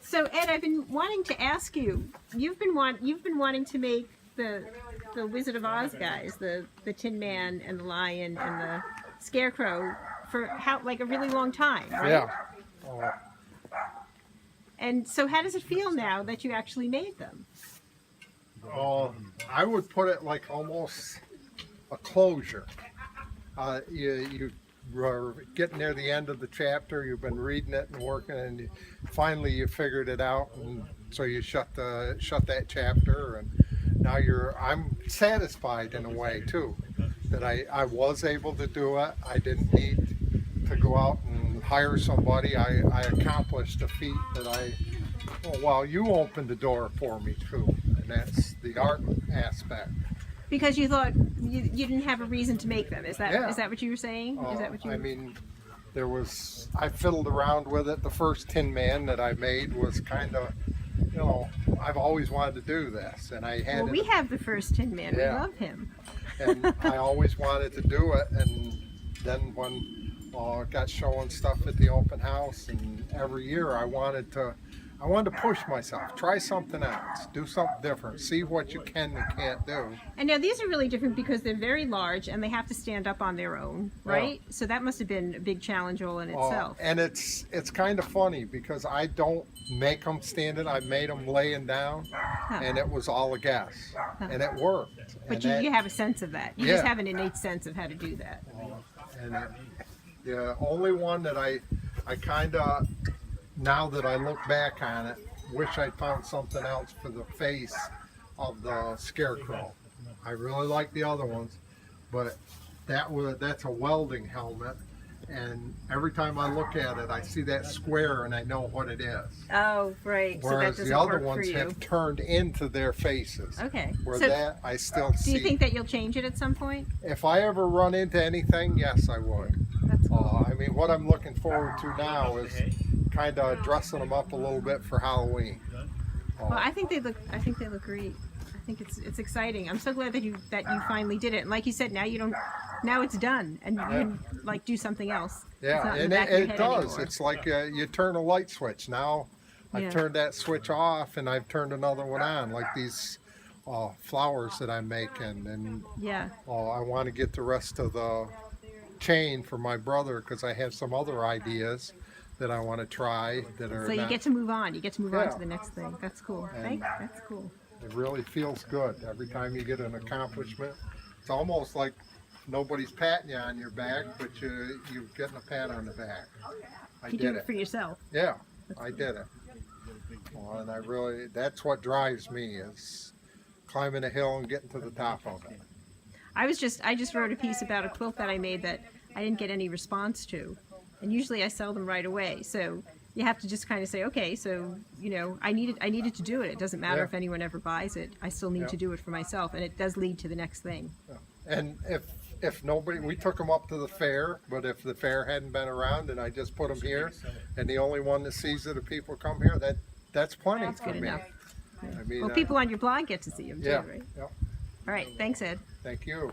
So Ed, I've been wanting to ask you. You've been wanting to make the Wizard of Oz guys, the Tin Man and the Lion and the Scarecrow for like a really long time, right? Yeah. And so how does it feel now that you actually made them? I would put it like almost a closure. You were getting near the end of the chapter. You've been reading it and working, and finally you figured it out, and so you shut that chapter. And now I'm satisfied in a way too, that I was able to do it. I didn't need to go out and hire somebody. I accomplished a feat that well, you opened the door for me too, and that's the art aspect. Because you thought you didn't have a reason to make them. Is that what you were saying? Is that what you? I mean, I fiddled around with it. The first Tin Man that I made was kind of, I've always wanted to do this, and I had. Well, we have the first Tin Man. Yeah. We love him. And I always wanted to do it, and then when I got showing stuff at the open house, and every year I wanted to push myself, try something else, do something different, see what you can and can't do. And now these are really different because they're very large and they have to stand up on their own, right? So that must have been a big challenge all in itself. And it's kind of funny because I don't make them standing, I made them laying down, and it was all a guess, and it worked. But you have a sense of that. You just have an innate sense of how to do that. And the only one that I kind of, now that I look back on it, wish I'd found something else for the face of the Scarecrow. I really like the other ones, but that's a welding helmet, and every time I look at it, I see that square and I know what it is. Oh, right. Whereas so that the other work ones for you. have turned into their faces. Okay. Where so that I still see. Do you think that you'll change it at some point? If I ever run into anything, yes, I would. That's cool. I mean, what I'm looking forward to now is kind of dressing them up a little bit for Halloween. Well, I think they look great. I think it's exciting. I'm so glad that you finally did it. And like you said, now it's done, and you can like do something else. Yeah, and it does. Anymore. It's like you turn a light switch. Now I've turned that switch off, and I've turned another one on, like these flowers that I'm making, and I want to get the rest of the chain for my brother because I have some other ideas that I want to try that are. So you get to move on. You get to move on to the next thing. That's cool. That's cool. It really feels good every time you get an accomplishment. It's almost like nobody's patting you on your back, but you're getting a pat on the back. You did it for yourself. Yeah, I did it. Well, and that's what drives me is climbing a hill and getting to the top of it. I just wrote a piece about a quilt that I made that I didn't get any response to, and usually I sell them right away. So you have to just kind of say, okay, so I needed to do it. It doesn't matter if anyone ever buys it. I still need to do it for myself, and it does lead to the next thing. Yeah. And if nobody, we took them up to the fair, but if the fair hadn't been around and I just put them here, and the only one that sees it if people come here, that's plenty That's for good me. enough. I mean, Well, people on your blog get to see them too, right? Yeah. All right, thanks, Ed. Thank you.